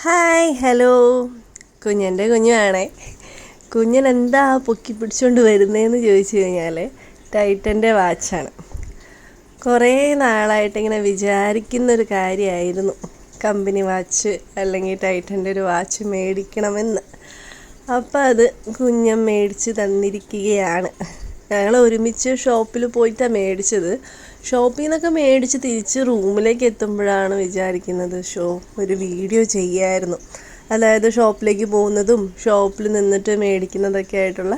Hi hello. കുഞ്ഞൻ്റെ കുഞ്ഞാണേ. കുഞ്ഞൻ എന്താ പൊക്കി പിടിച്ചുകൊണ്ട് വരുന്നതെന്ന് ചോദിച്ചു കഴിഞ്ഞാൽ ടൈറ്റൻ്റെ വാച്ചാണ്. കുറേ നാളായിട്ട് ഇങ്ങനെ വിചാരിക്കുന്നൊരു കാര്യമായിരുന്നു കമ്പനി വാച്ച് അല്ലെങ്കിൽ ടൈറ്റൻ്റെ ഒരു വാച്ച് മേടിക്കണമെന്ന്. അപ്പം അത് കുഞ്ഞൻ മേടിച്ച് തന്നിരിക്കുകയാണ്. ഞങ്ങൾ ഒരുമിച്ച് ഷോപ്പിൽ പോയിട്ടാണ് മേടിച്ചത്. ഷോപ്പിൽ നിന്നൊക്കെ മേടിച്ച് തിരിച്ച് റൂമിലേക്ക് എത്തുമ്പോഴാണ് വിചാരിക്കുന്നത്, ഒരു വീഡിയോ ചെയ്യായിരുന്നു. അതായത് ഷോപ്പിലേക്ക് പോകുന്നതും ഷോപ്പിൽ നിന്നിട്ട് മേടിക്കുന്നതൊക്കെ ആയിട്ടുള്ള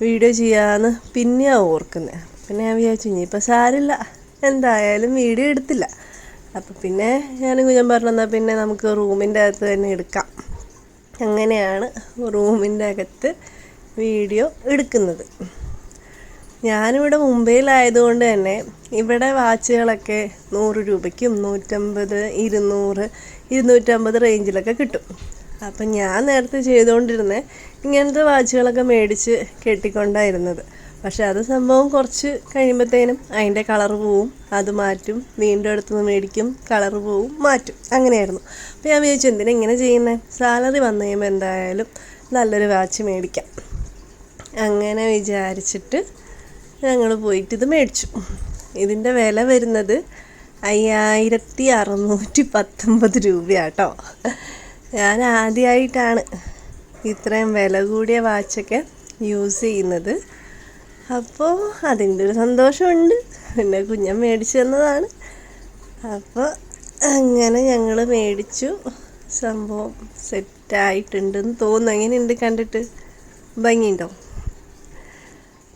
വീഡിയോ ചെയ്യാമെന്ന് പിന്നെയാണ് ഓർക്കുന്നത്. പിന്നെ ഞാൻ വിചാരിച്ചു ഇനിയിപ്പോൾ സാരില്ല, എന്തായാലും വീഡിയോ എടുത്തില്ല. അപ്പം പിന്നെ ഞാൻ പറഞ്ഞാൽ പിന്നെ നമുക്ക് റൂമിൻ്റെ അകത്ത് തന്നെ എടുക്കാം. അങ്ങനെയാണ് റൂമിൻ്റെ അകത്ത് വീഡിയോ എടുക്കുന്നത്. ഞാനിവിടെ മുംബൈയിലായതുകൊണ്ട് തന്നെ ഇവിടെ വാച്ചുകളൊക്കെ 100 രൂപയ്ക്കും 150, 200, 250 റേഞ്ചിലൊക്കെ കിട്ടും. അപ്പം ഞാൻ നേരത്തെ ചെയ്തുകൊണ്ടിരുന്നത് ഇങ്ങനത്തെ വാച്ചുകളൊക്കെ മേടിച്ച് കെട്ടിക്കൊണ്ടായിരുന്നത്. പക്ഷെ അത് സംഭവം കുറച്ച് കഴിയുമ്പോഴത്തേനും അതിൻ്റെ കളറ് പോവും, അത് മാറ്റും, വീണ്ടും അടുത്തുനിന്ന് മേടിക്കും, കളറ് പോവും, മാറ്റും, അങ്ങനെയായിരുന്നു. അപ്പോൾ ഞാൻ വിചാരിച്ചു എന്തിനാ ഇങ്ങനെ ചെയ്യുന്നത്, സാലറി വന്നു കഴിയുമ്പോൾ എന്തായാലും നല്ലൊരു വാച്ച് മേടിക്കാം. അങ്ങനെ വിചാരിച്ചിട്ട് ഞങ്ങൾ പോയിട്ട് ഇത് മേടിച്ചു. ഇതിൻ്റെ വില വരുന്നത് 5619 രൂപയാട്ടോ. ഞാൻ ആദ്യമായിട്ടാണ് ഇത്രയും വില കൂടിയ വാച്ചൊക്കെ യൂസ് ചെയ്യുന്നത്. അപ്പോൾ അതിൻ്റെ ഒരു സന്തോഷമുണ്ട്. പിന്നെ കുഞ്ഞൻ മേടിച്ചു തന്നതാണ്. അപ്പോൾ അങ്ങനെ ഞങ്ങൾ മേടിച്ചു. സംഭവം സെറ്റായിട്ടുണ്ടെന്ന് തോന്നുന്നു. എങ്ങനെയുണ്ട് കണ്ടിട്ട്? ഭംഗിയുണ്ടോ?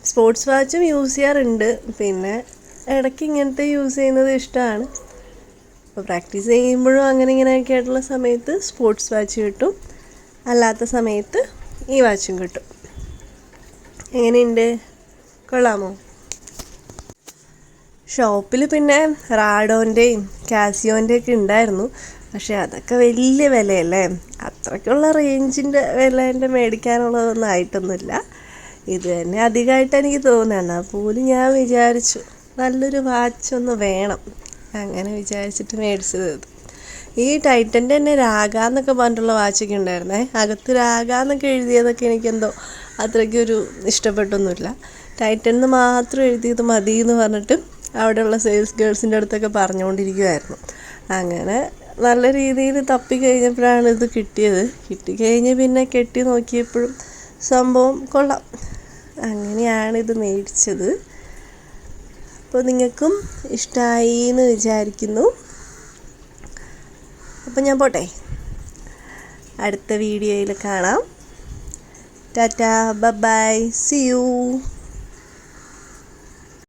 സ്പോർട്സ് വാച്ചും യൂസ് ചെയ്യാറുണ്ട്. പിന്നെ ഇടയ്ക്ക് ഇങ്ങനത്തെ യൂസ് ചെയ്യുന്നത് ഇഷ്ടമാണ്. അപ്പോൾ പ്രാക്ടീസ് ചെയ്യുമ്പോഴും ഇങ്ങനെയൊക്കെ ആയിട്ടുള്ള സമയത്ത് സ്പോർട്സ് വാച്ച് കിട്ടും, അല്ലാത്ത സമയത്ത് ഈ വാച്ചും കിട്ടും. എങ്ങനെയുണ്ട്? കൊള്ളാമോ? ഷോപ്പിൽ പിന്നെ റാഡോൻ്റെയും കാസിയോൻ്റെയൊക്കെ ഉണ്ടായിരുന്നു. പക്ഷേ അതൊക്കെ വലിയ വിലയല്ലേ, അത്രയ്ക്കുള്ള റേഞ്ചിൻ്റെ വിലേൻ്റെ മേടിക്കാനുള്ളതൊന്നും ആയിട്ടൊന്നുമില്ല. ഇത് തന്നെ അധികമായിട്ട് എനിക്ക് തോന്നുന്നു. എന്നാൽ പോലും ഞാൻ വിചാരിച്ചു നല്ലൊരു വാച്ചൊന്ന് വേണം, അങ്ങനെ വിചാരിച്ചിട്ട് മേടിച്ചത്. ഈ ടൈറ്റൻ്റെ തന്നെ രാഗ എന്നൊക്കെ പറഞ്ഞിട്ടുള്ള വാച്ചൊക്കെ ഉണ്ടായിരുന്നേ. അകത്ത് രാഗ എന്നൊക്കെ എഴുതിയതൊക്കെ എനിക്കെന്തോ അത്രയ്ക്കൊരു ഇഷ്ടപ്പെട്ടൊന്നുമില്ല. ടൈറ്റൻ എന്ന് മാത്രം എഴുതിയത് മതി എന്ന് പറഞ്ഞിട്ട് അവിടെയുള്ള സെയിൽസ് ഗേൾസിൻ്റെ അടുത്തൊക്കെ പറഞ്ഞുകൊണ്ടിരിക്കുമായിരുന്നു. അങ്ങനെ നല്ല രീതിയിൽ തപ്പി കഴിഞ്ഞപ്പോഴാണ് ഇത് കിട്ടിയത്. കിട്ടിക്കഴിഞ്ഞ് പിന്നെ കെട്ടി നോക്കിയപ്പോഴും സംഭവം കൊള്ളാം. അങ്ങനെയാണ് ഇത് മേടിച്ചത്. അപ്പോൾ നിങ്ങൾക്കും ഇഷ്ടമായി എന്ന് വിചാരിക്കുന്നു. അപ്പോൾ ഞാൻ പോട്ടെ, അടുത്ത വീഡിയോയിൽ കാണാം. Tata, bye, see U.